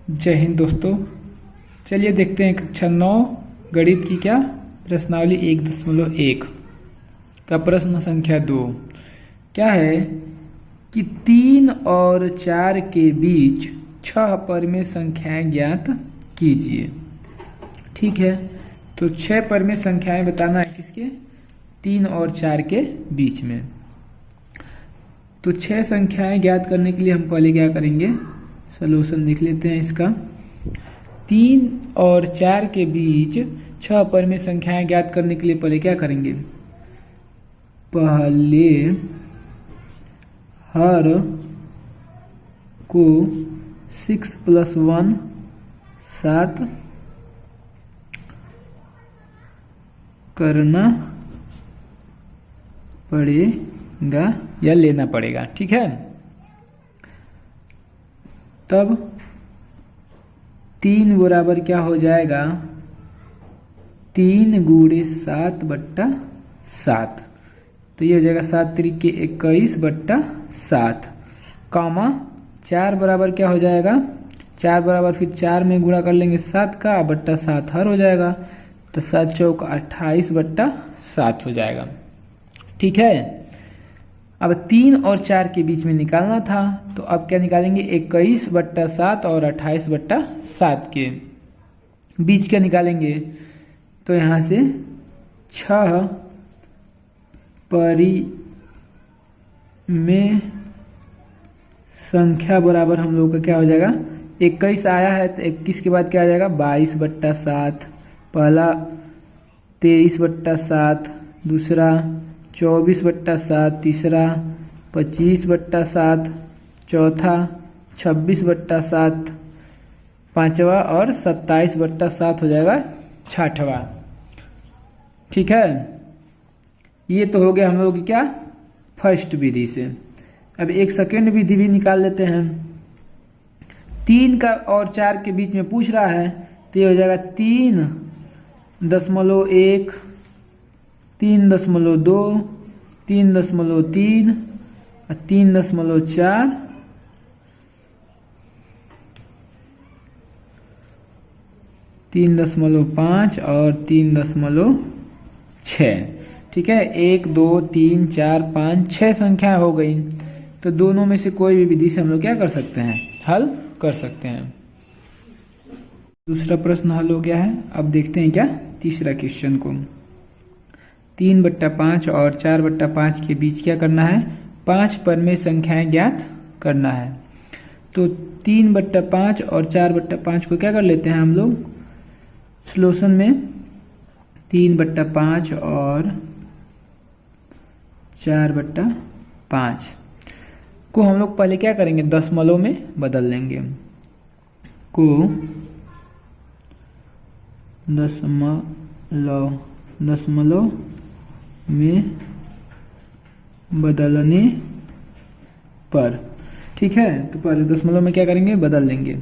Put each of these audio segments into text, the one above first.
जय हिंद दोस्तों। चलिए देखते हैं कक्षा 9 गणित की क्या प्रश्नावली 1.1 का प्रश्न संख्या 2 क्या है कि 3 और 4 के बीच 6 परिमेय संख्याएं ज्ञात कीजिए। ठीक है, तो 6 परिमेय संख्याएं बताना है किसके, 3 और 4 के बीच में। तो 6 संख्याएं ज्ञात करने के लिए हम पहले क्या करेंगे, सॉल्यूशन लिख लेते हैं इसका। 3 और 4 के बीच 6 परिमेय संख्याएं ज्ञात करने के लिए पहले क्या करेंगे, पहले हर को 6 + 1 7 करना पड़ेगा या लेना पड़ेगा। ठीक है, तब 3 बराबर क्या हो जाएगा, 3 × 7/7, तो ये हो जाएगा 7 × 3 = 21/7, कॉमा 4 बराबर क्या हो जाएगा, 4 बराबर फिर 4 में गुणा कर लेंगे 7 का बट्टा 7 हर हो जाएगा, तो 7 चौक 28/7 हो जाएगा। ठीक है, अब 3 और 4 के बीच में निकालना था, तो अब क्या निकालेंगे, 21/7 और 28/7 के बीच क्या निकालेंगे, तो यहाँ से 6 परिमेय संख्या बराबर हम लोग का क्या हो जाएगा, 21 आया है तो 21 के बाद क्या आ जाएगा, 22/7, पहला 23/7, दूसरा 24/7, तीसरा 25/7, चौथा 26/7, पांचवा और 27/7 हो जाएगा छठवा। ठीक है, ये तो हो गया हम लोग की क्या, फर्स्ट विधि से। अब एक सेकेंड विधि भी निकाल लेते हैं। 3 का और 4 के बीच में पूछ रहा है, तो ये हो जाएगा 3.1, 3.2, 3.3 और 3.4, 3.5 और 3.6। ठीक है, 1 2 3 4 5 6 संख्या हो गई, तो दोनों में से कोई भी विधि से हम लोग क्या कर सकते हैं, हल कर सकते हैं। दूसरा प्रश्न हल हो गया है। अब देखते हैं क्या तीसरा क्वेश्चन को। 3/5 और 4/5 के बीच क्या करना है, 5 परिमेय संख्याएं ज्ञात करना है। तो 3/5 और 4/5 को क्या कर लेते हैं हम लोग सॉल्यूशन में, 3/5 और 4/5 को हम लोग पहले क्या करेंगे, दशमलव में बदल लेंगे, को दशमलव में बदलने पर। ठीक है, तो पहले दशमलव में क्या करेंगे, बदल लेंगे।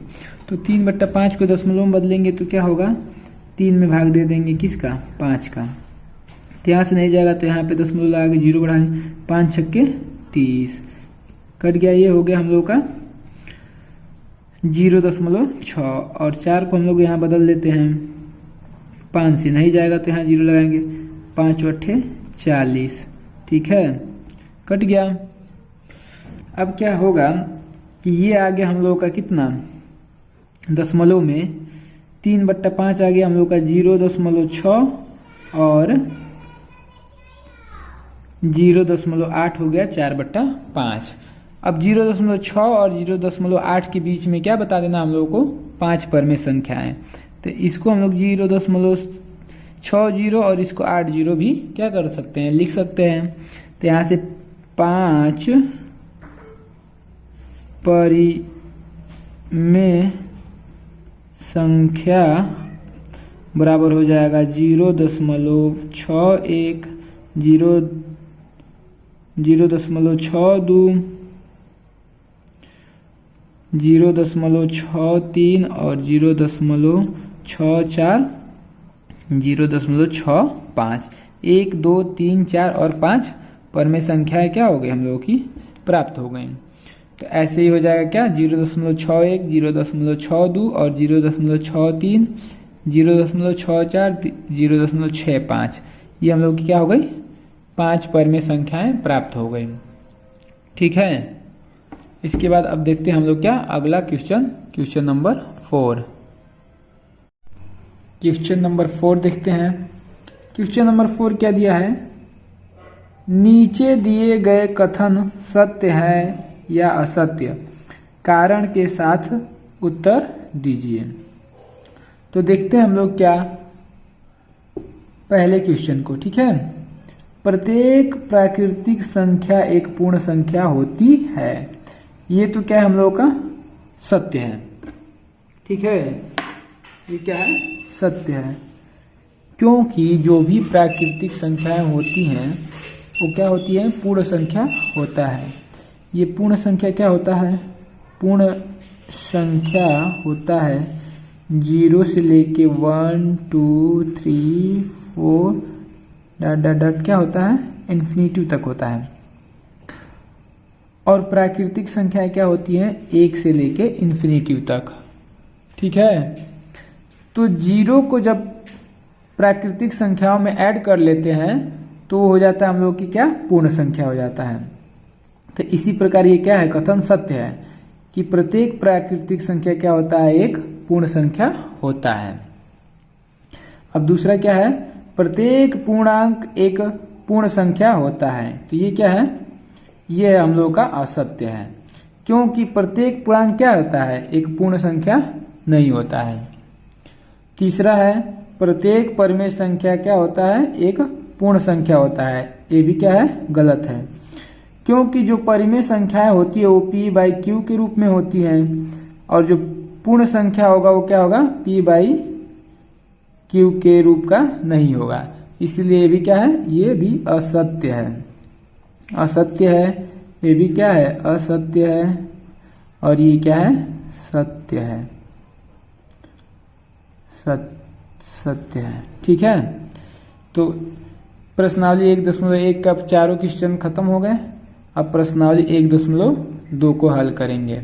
तो 3/5 को दशमलव में बदलेंगे तो क्या होगा, 3 में भाग दे देंगे किसका, 5 का, तो यहाँ से नहीं जाएगा तो यहाँ पे दशमलव लगा के 0 बढ़ाएंगे, 5 छक्के 30 कट गया। ये हो गया हम लोग का 0.6 और 4 को हम लोग यहाँ बदल देते हैं, 5 से नहीं जाएगा तो यहाँ 0 लगाएंगे, 5 × 8 = 40। ठीक है, कट गया। अब क्या होगा कि ये आ गया हम लोग का कितना, दशमलव में 3/5 आ गया हम लोग का 0.6 और 0.8 हो गया 4/5। अब 0.6 और 0.8 के बीच में क्या बता देना हम लोगों को, 5 परिमेय संख्याएं। तो इसको हम लोग 0.60 और इसको 80 भी क्या कर सकते हैं, लिख सकते हैं। तो यहाँ से 5 परिमेय संख्या बराबर हो जाएगा 0.61, 0.62, 0.63 और 0.64, 0.65। 1 2 3 4 और 5 परिमेय संख्याएं क्या हो गई हम लोगों की प्राप्त हो गई। तो ऐसे ही हो जाएगा क्या, 0.61, 0.62 और 0.63, 0.64, 0.65, ये हम लोग की क्या हो गई, 5 परिमेय संख्याएं प्राप्त हो गई। ठीक है, इसके बाद अब देखते हैं हम लोग क्या अगला क्वेश्चन नंबर 4। क्वेश्चन नंबर 4 देखते हैं। क्वेश्चन नंबर 4 क्या दिया है, नीचे दिए गए कथन सत्य है या असत्य, कारण के साथ उत्तर दीजिए। तो देखते हैं हम लोग क्या पहले क्वेश्चन को। ठीक है, प्रत्येक प्राकृतिक संख्या एक पूर्ण संख्या होती है, ये तो क्या है हम लोग का सत्य है। ठीक है, ये क्या है, सत्य है, क्योंकि जो भी प्राकृतिक संख्याएं होती हैं वो क्या होती है, पूर्ण संख्या होता है। ये पूर्ण संख्या क्या होता है, पूर्ण संख्या होता है 0 से लेके 1 2 3 4 डॉट क्या होता है, इन्फिनिटी तक होता है। और प्राकृतिक संख्याएं क्या होती हैं, 1 से लेके इन्फिनिटी तक। ठीक है, तो 0 को जब प्राकृतिक संख्याओं में ऐड कर लेते हैं तो हो जाता है हम लोग की क्या, पूर्ण संख्या हो जाता है। तो इसी प्रकार ये क्या है, कथन सत्य है कि प्रत्येक प्राकृतिक संख्या क्या होता है, एक पूर्ण संख्या होता है। अब दूसरा क्या है, प्रत्येक पूर्णांक एक पूर्ण संख्या होता है। तो ये क्या है, ये हम लोग का असत्य है, क्योंकि प्रत्येक पूर्णांक क्या होता है, एक पूर्ण संख्या नहीं होता है। तीसरा है, प्रत्येक परिमेय संख्या क्या होता है, एक पूर्ण संख्या होता है। ये भी क्या है, गलत है, क्योंकि जो परिमेय संख्याएं होती है वो p/q के रूप में होती हैं, और जो पूर्ण संख्या होगा वो क्या होगा, p/q के रूप का नहीं होगा। इसलिए ये भी क्या है, ये भी असत्य है, असत्य है। ये भी क्या है, असत्य है, और ये क्या है, सत्य है, सत्य है। ठीक है, तो प्रश्नावली 1.1 का चारों क्वेश्चन खत्म हो गए। अब प्रश्नावली 1.2 को हल करेंगे।